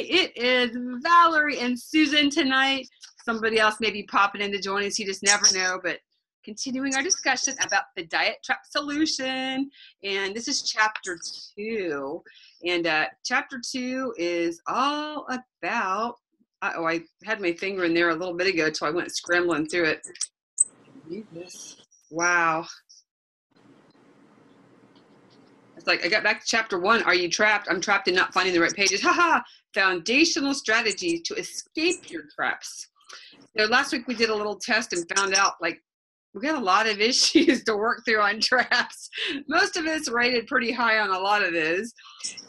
It is Valerie and Susan tonight. Somebody else may be popping in to join us. You just never know, but continuing our discussion about the diet trap solution. And this is chapter 2. And chapter 2 is all about, I had my finger in there a little bit ago, so I went scrambling through it. Wow. It's like I got back to chapter 1. Are you trapped? I'm trapped in not finding the right pages. Haha. Foundational strategies to escape your traps. So last week we did a little test and found out like we got a lot of issues to work through on traps. Most of us rated pretty high on a lot of those.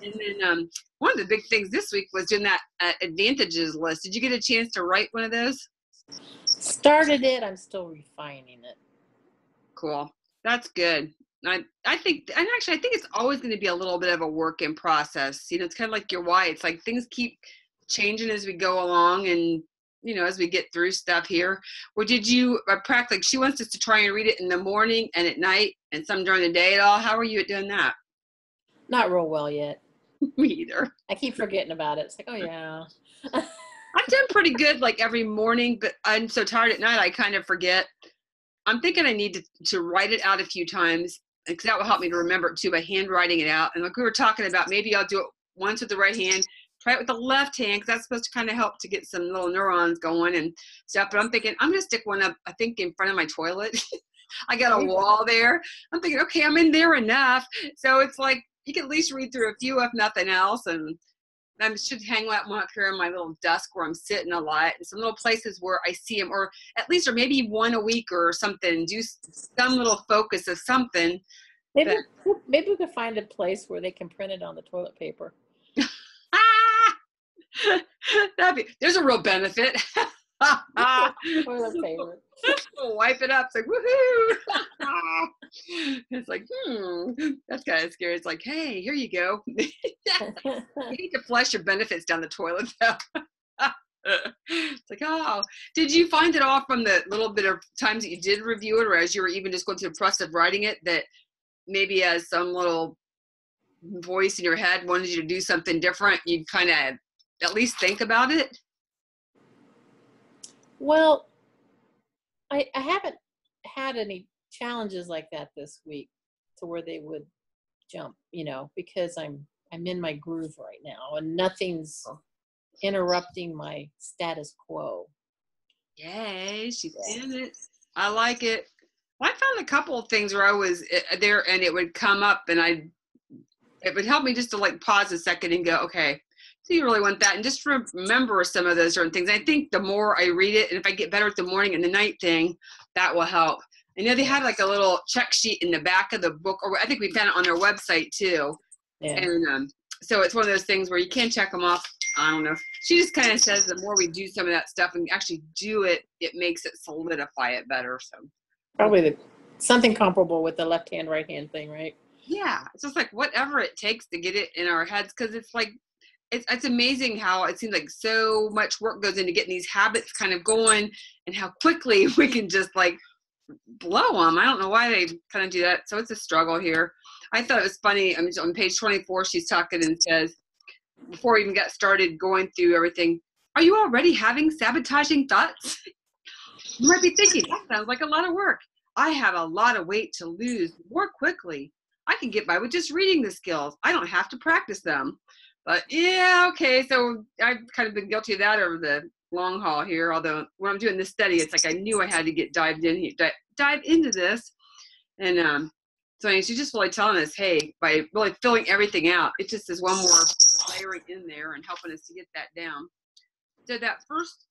And then one of the big things this week was doing that advantages list. Did you get a chance to write one of those? Started it. I'm still refining it. Cool. That's good. I think, and actually, I think it's always going to be a little bit of a work in process. You know, it's kind of like your why. It's like things keep changing as we go along, and you know, as we get through stuff here. Or did you practice? Like, she wants us to try and read it in the morning and at night, and some during the day at all. How are you at doing that? Not real well yet. Me either. I keep forgetting about it. It's like, oh yeah. I've done pretty good, like every morning, but I'm so tired at night, I kind of forget. I'm thinking I need to write it out a few times, because that will help me to remember it too by handwriting it out. And like we were talking about, maybe I'll do it once with the right hand, try it with the left hand, because that's supposed to kind of help to get some little neurons going and stuff. But I'm thinking I'm going to stick one up, I think, in front of my toilet. I got a wall there. I'm thinking, okay, I'm in there enough. So it's like you can at least read through a few, if nothing else. And I should hang that one up here in my little desk where I'm sitting a lot, and some little places where I see them, or at least, or maybe one a week or something, do some little focus of something. Maybe we could find a place where they can print it on the toilet paper. There's a real benefit. Toilet paper. Wipe it up. It's like, woohoo. It's like, that's kind of scary. It's like, hey, here you go. You need to flush your benefits down the toilet, though. It's like, oh, did you find it all from the little bit of times that you did review it, or as you were even just going through the process of writing it, that maybe as some little voice in your head wanted you to do something different, you'd kind of at least think about it? Well, I haven't had any challenges like that this week to where they would jump, you know, because I'm in my groove right now and nothing's interrupting my status quo. Yay, she's in it. I like it. Well, I found a couple of things where I was there and it would come up and it would help me just to like pause a second and go, okay, so you really want that, and just remember some of those certain things. I think the more I read it, and if I get better at the morning and the night thing, that will help. I know they had like a little check sheet in the back of the book, or I think we found it on their website too. Yeah. And so it's one of those things where you can check them off. I don't know. She just kind of says the more we do some of that stuff and actually do it, it makes it solidify it better. So probably something comparable with the left hand, right hand thing, right? Yeah, it's just like whatever it takes to get it in our heads, because it's like it's amazing how it seems like so much work goes into getting these habits kind of going, and how quickly we can just like blow them. I don't know why they kind of do that. So it's a struggle here. I thought it was funny. I mean, on page 24, she's talking and says, before we even got started going through everything, are you already having sabotaging thoughts? You might be thinking, that sounds like a lot of work. I have a lot of weight to lose more quickly. I can get by with just reading the skills. I don't have to practice them. But yeah, okay, so I've kind of been guilty of that over the long haul here. Although when I'm doing this study, it's like I knew I had to get dive into this. And so she's just really telling us, hey, by really filling everything out, it just is one more layering in there and helping us to get that down. So that first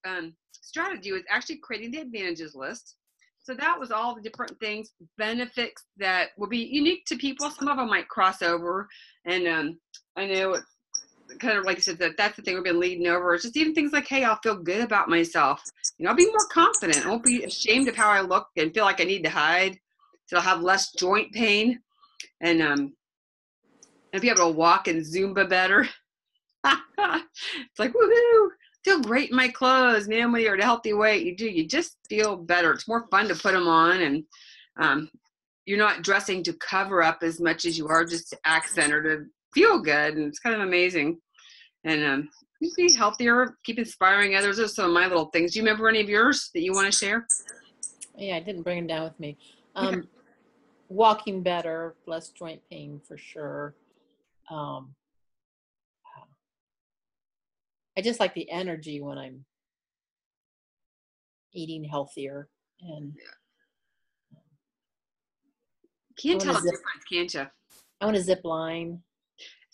strategy was actually creating the advantages list. So that was all the different things, benefits that will be unique to people. Some of them might cross over. And I know it's kind of like I said, that's the thing we've been leading over. It's just even things like, hey, I'll feel good about myself. You know, I'll be more confident. I won't be ashamed of how I look and feel like I need to hide. So I'll have less joint pain. And I'll be able to walk and Zumba better. It's like, woohoo, feel great in my clothes, man. When you're at a healthy weight, you just feel better. It's more fun to put them on, and you're not dressing to cover up as much as you are just to accent or to feel good, and it's kind of amazing. And You be healthier, keep inspiring others. Those are some of my little things. Do you remember any of yours that you want to share? Yeah, I didn't bring them down with me. Okay. Walking better, less joint pain for sure. Um, I just like the energy when I'm eating healthier, and Can't I tell want the difference, can't you? I want to zip line.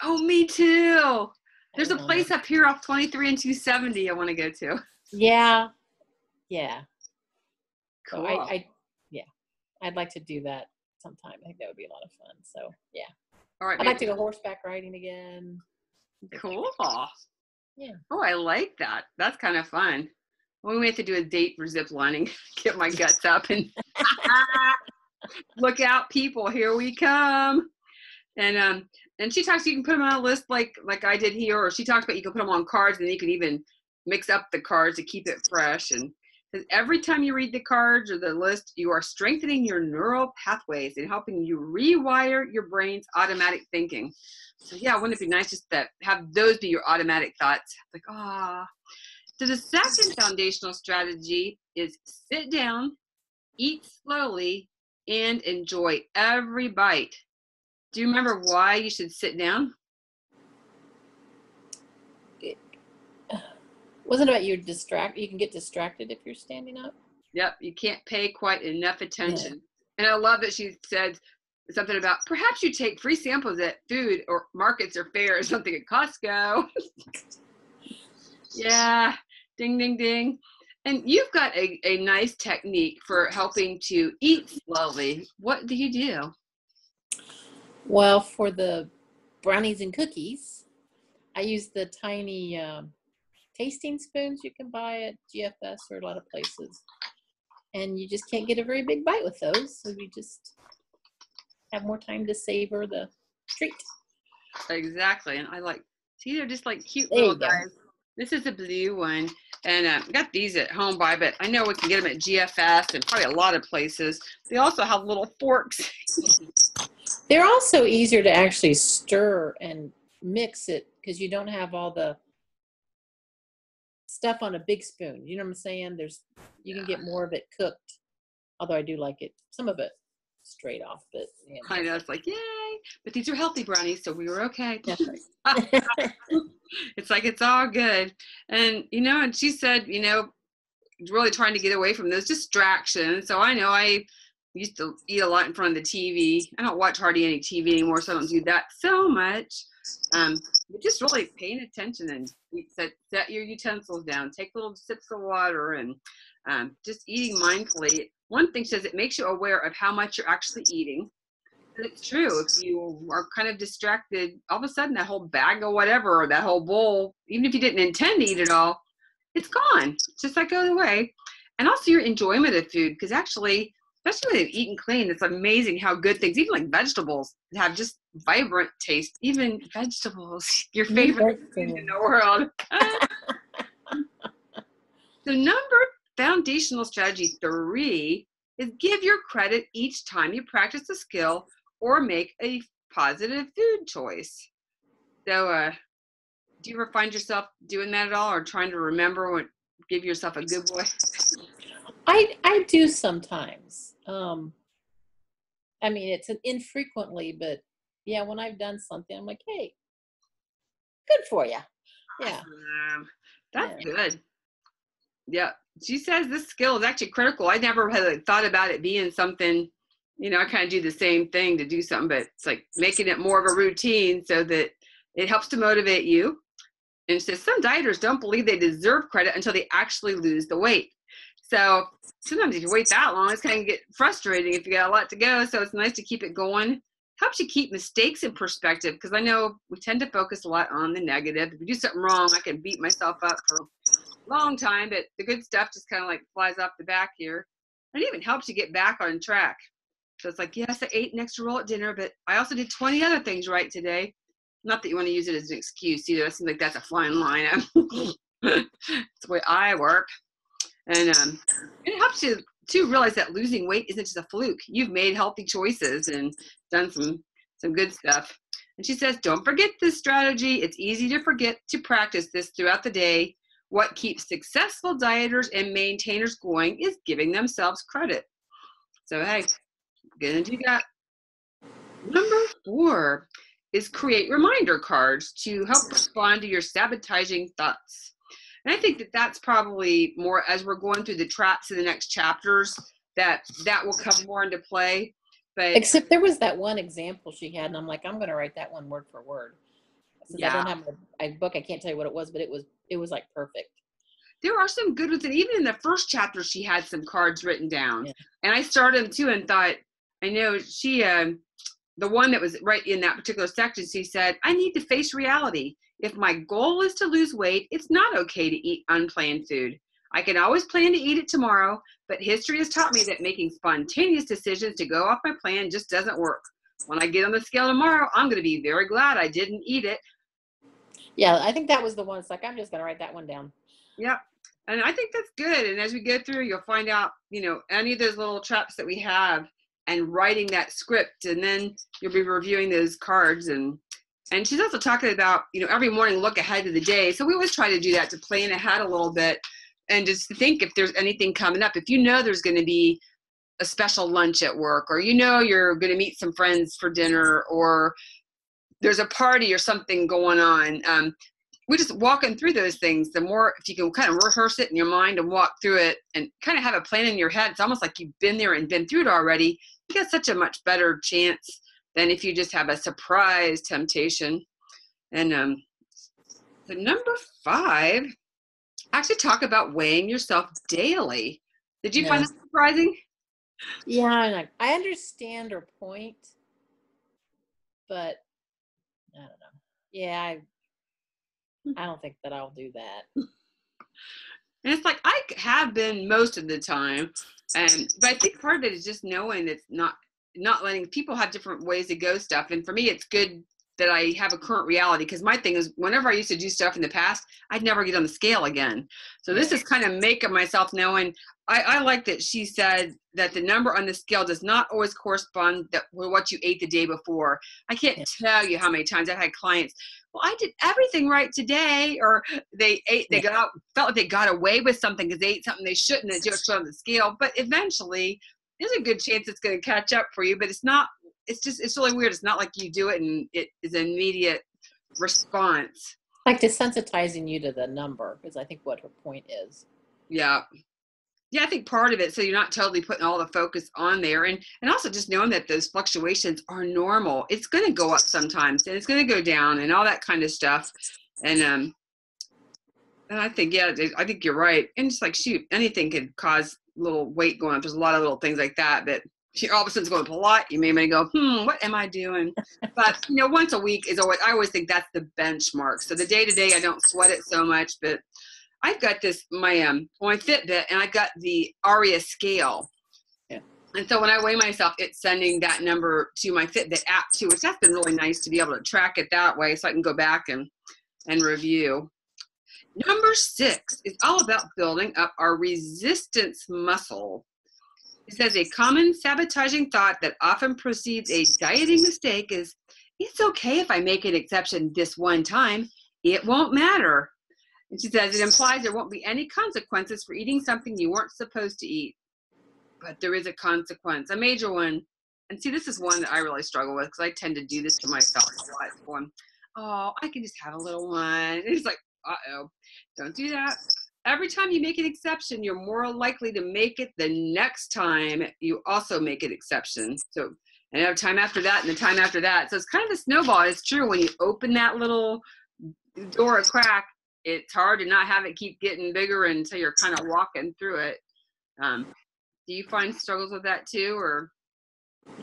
Oh, me too. There's a I place up here off 23 and 270 I want to go to. Yeah. Cool. So I'd like to do that sometime. I think that would be a lot of fun. So yeah. All right. I'd like to go horseback riding again. Cool. Yeah. Oh, I like that. That's kind of fun. Well, we may have to do a date for zip lining. Get my guts up and look out, people. Here we come. And she talks, you can put them on a list like I did here, or she talks about you can put them on cards, and you can even mix up the cards to keep it fresh. And every time you read the cards or the list, you are strengthening your neural pathways and helping you rewire your brain's automatic thinking. So yeah, wouldn't it be nice just to have those be your automatic thoughts? Like, So the second foundational strategy is sit down, eat slowly, and enjoy every bite. Do you remember why you should sit down? Wasn't it about you can get distracted if you're standing up? Yep, you can't pay quite enough attention. Yeah. And I love that she said something about perhaps you take free samples at food or markets or fair or something at Costco. Yeah, ding, ding, ding. And you've got a nice technique for helping to eat slowly. What do you do? Well, for the brownies and cookies, I use the tiny tasting spoons you can buy at GFS or a lot of places. And you just can't get a very big bite with those. So you just have more time to savor the treat. Exactly. And I see, they're just like cute little guys. This is a blue one. And I got these at Home Buy, but I know we can get them at GFS and probably a lot of places. They also have little forks. They're also easier to actually stir and mix it because you don't have all the stuff on a big spoon. You know what I'm saying? You can get more of it cooked. Although I do like it, some of it straight off. But I know, it's like, yay! But these are healthy brownies, so we were okay. That's right. It's like, it's all good. And, and she said, really trying to get away from those distractions. So I know I used to eat a lot in front of the TV. I don't watch hardly any TV anymore, so I don't do that so much. But just really paying attention and set your utensils down, take little sips of water, and just eating mindfully. One thing says it makes you aware of how much you're actually eating. And it's true. If you are kind of distracted, all of a sudden that whole bag of whatever, or that whole bowl, even if you didn't intend to eat it all, it's gone. It's just like goes away. And also your enjoyment of food, because actually, especially when they've eaten clean, it's amazing how good things, even like vegetables, have just vibrant taste. Even vegetables, your favorite food in the world. So foundational strategy 3 is give your credit each time you practice a skill or make a positive food choice. So do you ever find yourself doing that at all, or trying to remember give yourself a good boy? I do sometimes. I mean, it's infrequently, but yeah, when I've done something, I'm like, hey, good for you. Yeah. That's good. Yeah. She says this skill is actually critical. I never had thought about it being something, I kind of do the same thing to do something, but it's like making it more of a routine so that it helps to motivate you. And it says some dieters don't believe they deserve credit until they actually lose the weight. So sometimes if you wait that long, it's kind of get frustrating if you got a lot to go. So it's nice to keep it going. Helps you keep mistakes in perspective, because I know we tend to focus a lot on the negative. If we do something wrong, I can beat myself up for a long time, but the good stuff just kind of like flies off the back here. And it even helps you get back on track. So it's like, yes, I ate an extra roll at dinner, but I also did 20 other things right today. Not that you want to use it as an excuse either. It seems like that's a fine line. It's the way I work. And it helps you to realize that losing weight isn't just a fluke. You've made healthy choices and done some good stuff. And she says, don't forget this strategy. It's easy to forget to practice this throughout the day. What keeps successful dieters and maintainers going is giving themselves credit. So, hey, gonna do that. Number 4 is create reminder cards to help respond to your sabotaging thoughts. And I think that that's probably more as we're going through the traps in the next chapters that will come more into play. But except there was that one example she had, and I'm like, I'm going to write that one word for word. Since I don't have a book, I can't tell you what it was, but it was like perfect. There are some good ones, and even in the first chapter, she had some cards written down, and I started them too, and thought, I know she, the one that was right in that particular section, she said, I need to face reality. If my goal is to lose weight, it's not okay to eat unplanned food. I can always plan to eat it tomorrow, but history has taught me that making spontaneous decisions to go off my plan just doesn't work. When I get on the scale tomorrow, I'm going to be very glad I didn't eat it. Yeah, I think that was the one. It's like, I'm just going to write that one down. Yep. And I think that's good. And as we go through, you'll find out, any of those little traps that we have and writing that script. And then you'll be reviewing those cards. And she's also talking about, every morning look ahead to the day. So we always try to do that, to plan ahead a little bit and just to think if there's anything coming up. If there's going to be a special lunch at work, or you're going to meet some friends for dinner, or there's a party or something going on. We're just walking through those things. The more, if you can kind of rehearse it in your mind and walk through it and kind of have a plan in your head, it's almost like you've been there and been through it already. You got such a much better chance than if you just have a surprise temptation. And the number 5, actually talk about weighing yourself daily. Did you find that surprising? Yeah, I understand her point, but I don't know. Yeah, I don't think that I'll do that. And it's like, I have been most of the time. But I think part of it is just knowing it's not letting people have different ways to go stuff. And for me, it's good that I have a current reality, because my thing is, whenever I used to do stuff in the past, I'd never get on the scale again. So this is kind of making myself knowing. I like that she said that the number on the scale does not always correspond with what you ate the day before. I can't tell you how many times I've had clients, well, I did everything right today, or they felt like they got away with something because they ate something they shouldn't and just on the scale. But eventually, there's a good chance it's going to catch up for you. But it's not. It's really weird. It's not like you do it and it is an immediate response. Like desensitizing you to the number, is I think what her point is. Yeah. Yeah, I think part of it, so you're not totally putting all the focus on there. And also just knowing that those fluctuations are normal. It's going to go up sometimes, and it's going to go down, and all that kind of stuff. And I think, I think you're right. And just like, shoot, anything could cause little weight going up. There's a lot of little things like that. But all of a sudden it's going a lot. You may go, what am I doing? But, once a week is always, I always think that's the benchmark. So the day-to-day, I don't sweat it so much. But I've got this, my Fitbit, and I've got the ARIA scale. Yeah. And so when I weigh myself, it's sending that number to my Fitbit app too, which has been really nice to be able to track it that way, so I can go back and review. Number 6 is all about building up our resistance muscle. It says a common sabotaging thought that often precedes a dieting mistake is, it's okay if I make an exception this one time. It won't matter. And she says it implies there won't be any consequences for eating something you weren't supposed to eat. But there is a consequence, a major one. And see, this is one that I really struggle with, because I tend to do this to myself a lot. Going, I can just have a little one. And it's like, don't do that. Every time you make an exception, you're more likely to make it the next time you also make an exception. So, and have time after that and the time after that. So it's kind of a snowball. It's true. When you open that little door, a crack, it's hard to not have it keep getting bigger until you're kind of walking through it. Do you find struggles with that too? or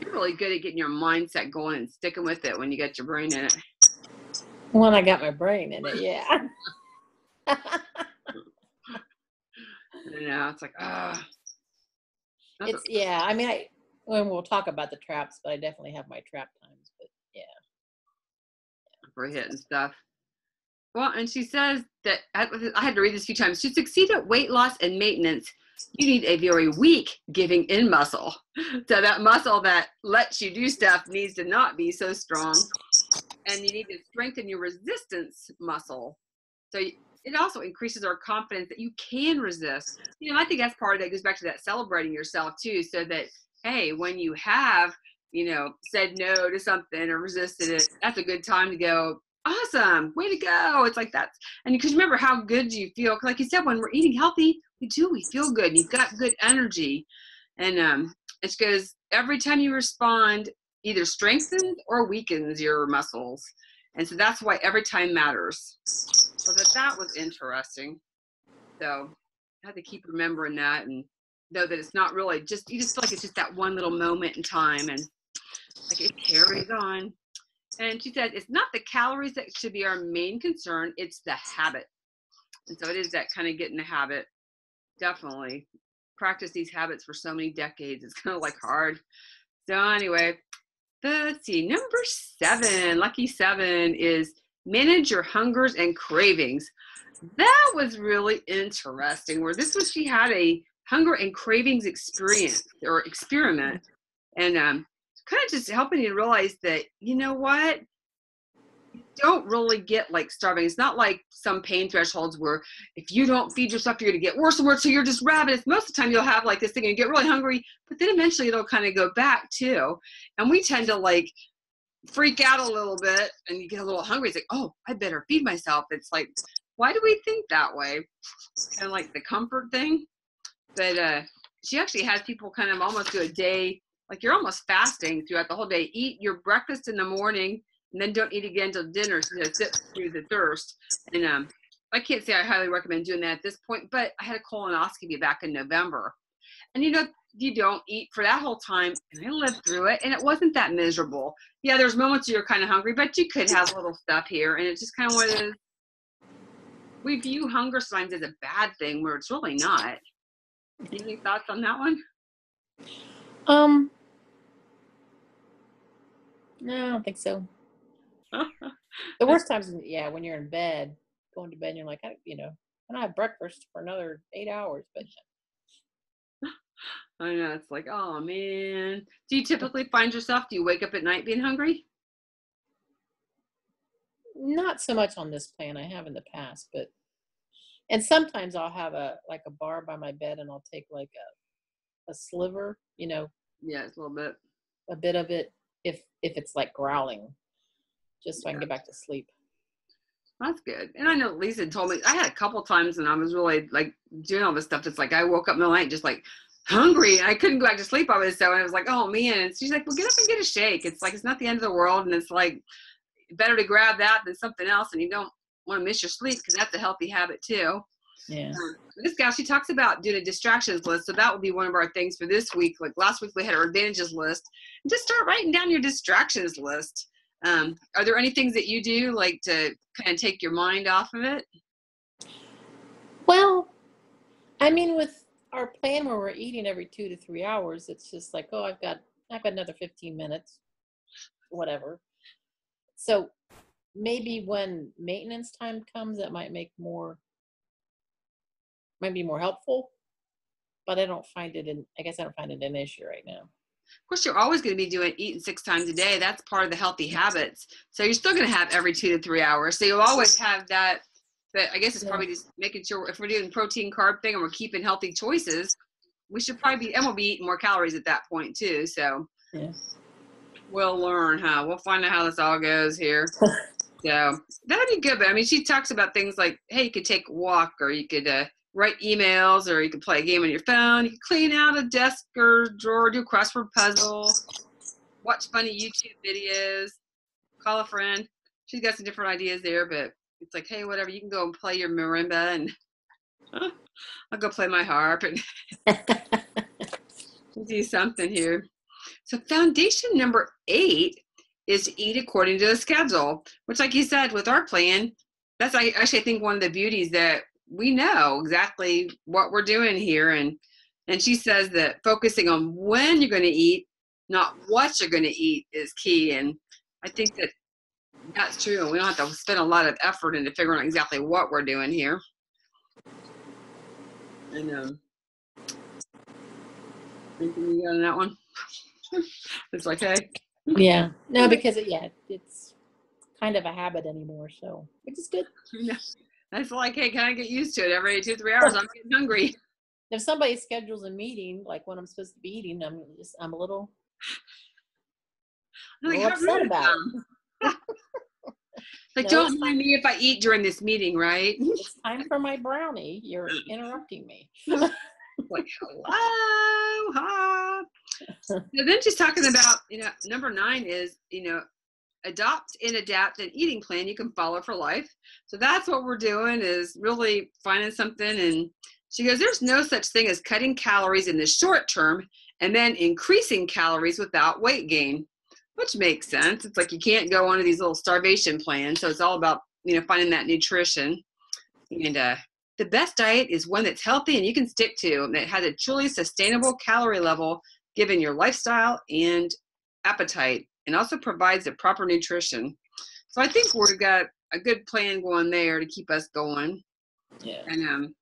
you're really good at getting your mindset going and sticking with it when you get your brain in it. When I got my brain in it, yeah. It's like, It's, yeah, I mean, when we'll talk about the traps, but I definitely have my trap times, but yeah. For hitting stuff. Well, and she says that, I had to read this a few times, to succeed at weight loss and maintenance, you need a very weak giving in muscle. So that muscle that lets you do stuff needs to not be so strong. and you need to strengthen your resistance muscle. So it also increases our confidence that you can resist. I think that's part of that goes back to that celebrating yourself too, so that, hey, when you have, said no to something or resisted it, that's a good time to go, awesome, way to go. It's like that's, and because remember how good you feel. Like you said, when we're eating healthy, we feel good. You've got good energy. And it goes, every time you respond, either strengthens or weakens your muscles. And so that's why every time matters. So that was interesting. So I had to keep remembering that and know that it's not really just, you just feel like it's just that one little moment in time, and like it carries on. And she said, it's not the calories that should be our main concern, it's the habit. And so it is that kind of getting the habit. Definitely practice these habits for so many decades. It's kind of like hard. So anyway, let's see. Number 7, lucky 7 is manage your hungers and cravings. That was really interesting. Where this was, she had a hunger and cravings experience or experiment, and kind of just helping you realize that, you know what, you don't really get like starving. It's not like some pain thresholds where if you don't feed yourself, you're going to get worse and worse. So you're just ravenous. Most of the time you'll have like this thing and you get really hungry, but then eventually it'll kind of go back too. And we tend to like freak out a little bit and you get a little hungry. It's like, oh, I better feed myself. It's like, why do we think that way? Kind of like the comfort thing. But she actually has people kind of almost do a day, like you're almost fasting throughout the whole day. Eat your breakfast in the morning and then don't eat again until dinner, so you sit through the thirst. And I can't say I highly recommend doing that at this point, but I had a colonoscopy back in November. And you don't eat for that whole time, and I lived through it, and it wasn't that miserable. Yeah, there's moments where you're kind of hungry, but you could have little stuff here, and it's just kind of what it is. We view hunger signs as a bad thing where it's really not. Any thoughts on that one? No, I don't think so. The worst times, when you're in bed, going to bed, and you're like, I don't have breakfast for another 8 hours, but I know, it's like, oh man. Do you typically find yourself, do you wake up at night being hungry? not so much on this plan. I have in the past, and sometimes I'll have a bar by my bed, and I'll take like a sliver, Yeah, it's a little bit. A bit of it, if it's like growling, just so I can get back to sleep. That's good. And I know Lisa told me, I had a couple times when I was really like doing all this stuff. It's like I woke up in the night just like hungry, and I couldn't go back to sleep. And I was like, oh man. And she's like, well, get up and get a shake. It's like, it's not the end of the world. And it's like better to grab that than something else. And you don't want to miss your sleep, because that's a healthy habit too. Yeah. This gal, she talks about doing a distractions list. So that would be one of our things for this week. Like last week we had our advantages list. And just start writing down your distractions list. Are there any things that you do like to kind of take your mind off of it? Well, I mean, with our plan where we're eating every 2 to 3 hours, it's just like, oh, I've got another 15 minutes, whatever. So maybe when maintenance time comes, that might be more helpful, but I don't find it an issue right now. Of course, you're always going to be eating 6 times a day. That's part of the healthy habits. So you're still going to have every 2 to 3 hours. So you'll always have that. But I guess it's probably just making sure if we're doing protein carb thing and we're keeping healthy choices, we should probably be, and we'll be eating more calories at that point too. So we'll learn, huh? We'll find out how this all goes here. So that'd be good. But I mean, she talks about things like, hey, you could take a walk, or you could write emails, or you could play a game on your phone. You could clean out a desk or drawer, do a crossword puzzle, watch funny YouTube videos, call a friend. She's got some different ideas there, but it's like, hey, whatever, you can go and play your marimba, and I'll go play my harp and do something here. So foundation number 8 is to eat according to the schedule, which, like you said, with our plan, that's actually, I think, one of the beauties that we know exactly what we're doing here. And she says that focusing on when you're going to eat, not what you're going to eat, is key. And I think that that's true. We don't have to spend a lot of effort into figuring out exactly what we're doing here. And anything you got on that one? It's like, hey. Yeah. No, because it's kind of a habit anymore, so which is good. That's like, hey, can I get used to it? Every 2-3 hours, I'm getting hungry. If somebody schedules a meeting, like when I'm supposed to be eating, I'm a little upset about it. Like, don't mind me if I eat during this meeting, right? It's time for my brownie. You're interrupting me. Like, hello, huh? So then she's talking about, number 9 is, adopt and adapt an eating plan you can follow for life. So that's what we're doing, is really finding something. And she goes, there's no such thing as cutting calories in the short term and then increasing calories without weight gain, which makes sense. It's like you can't go on to these little starvation plans. So it's all about, finding that nutrition. And the best diet is one that's healthy and you can stick to, and that has a truly sustainable calorie level given your lifestyle and appetite, and also provides the proper nutrition. So I think we've got a good plan going there to keep us going. Yeah. And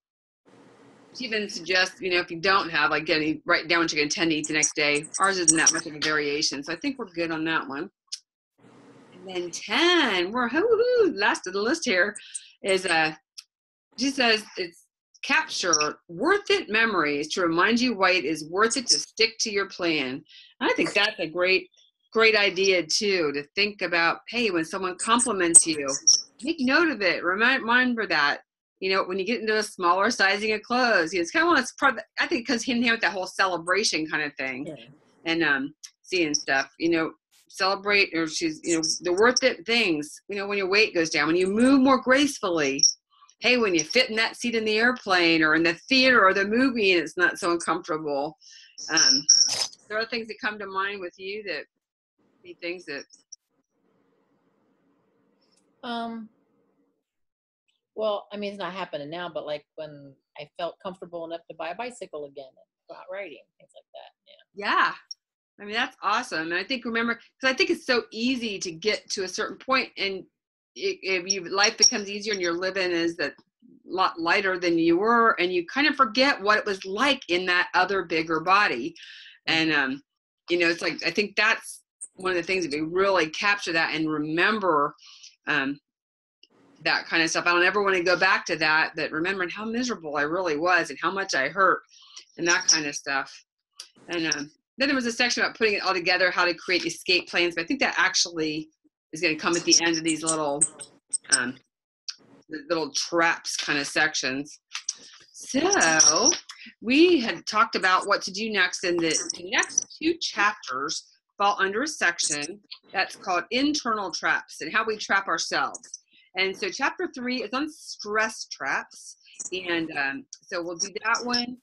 she even suggests, if you don't have, like, write down what you're going to intend to eat the next day. Ours isn't that much of a variation. So I think we're good on that one. And then 10, we're last of the list here is, she says it's capture worth it memories to remind you why it is worth it to stick to your plan. And I think that's a great idea too, to think about, hey, when someone compliments you, make note of it. Remember that, when you get into a smaller sizing of clothes, it's kind of one part. I think because hand in hand with that whole celebration kind of thing, and seeing stuff, celebrate, or she's, the worth it things. When your weight goes down, when you move more gracefully. Hey, when you fit in that seat in the airplane or in the theater or the movie and it's not so uncomfortable. There are things that come to mind with you that be things that. Well, I mean, it's not happening now, but like when I felt comfortable enough to buy a bicycle again and go out riding, things like that. Yeah. I mean, that's awesome. And I think, because I think it's so easy to get to a certain point, and life becomes easier and you're living is that lot lighter than you were, and you kind of forget what it was like in that other bigger body. And it's like, I think that's one of the things, that we really capture that and remember that kind of stuff. I don't ever want to go back to that, remembering how miserable I really was and how much I hurt and that kind of stuff. And then there was a section about putting it all together, how to create escape plans, but I think that actually is going to come at the end of these little traps kind of sections. So we had talked about what to do next, and the next 2 chapters fall under a section that's called internal traps and how we trap ourselves. And so chapter 3 is on stress traps, and so we'll do that one,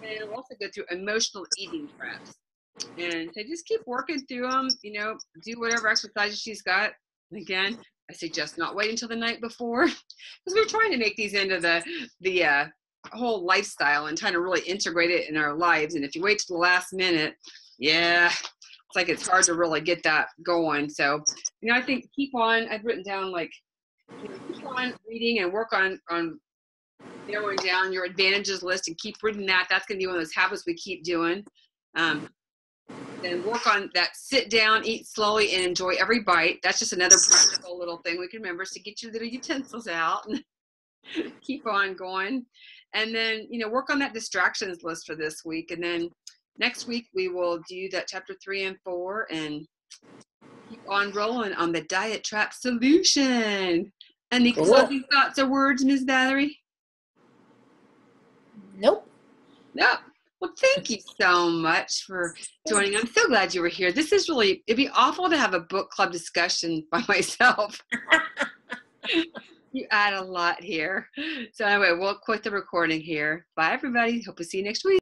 and we'll also go through emotional eating traps. And so just keep working through them, do whatever exercises she's got. And again, I suggest not wait until the night before, because we're trying to make these into the whole lifestyle and trying to really integrate it in our lives. And if you wait till the last minute, it's like it's hard to really get that going. So, I think keep on. I've written down, like, keep on reading and work on narrowing down your advantages list and keep reading that. That's going to be one of those habits we keep doing. Then work on that sit down, eat slowly, and enjoy every bite. That's just another practical little thing we can remember, is to get your little utensils out and keep on going. And then, work on that distractions list for this week. And then next week we will do that chapter 3 and 4 and keep on rolling on the diet trap solution. Any closing thoughts or words, Ms. Valerie? Nope. Well, thank you so much for joining. I'm so glad you were here. This is really, it'd be awful to have a book club discussion by myself. You add a lot here. So anyway, we'll quit the recording here. Bye, everybody. Hope to see you next week.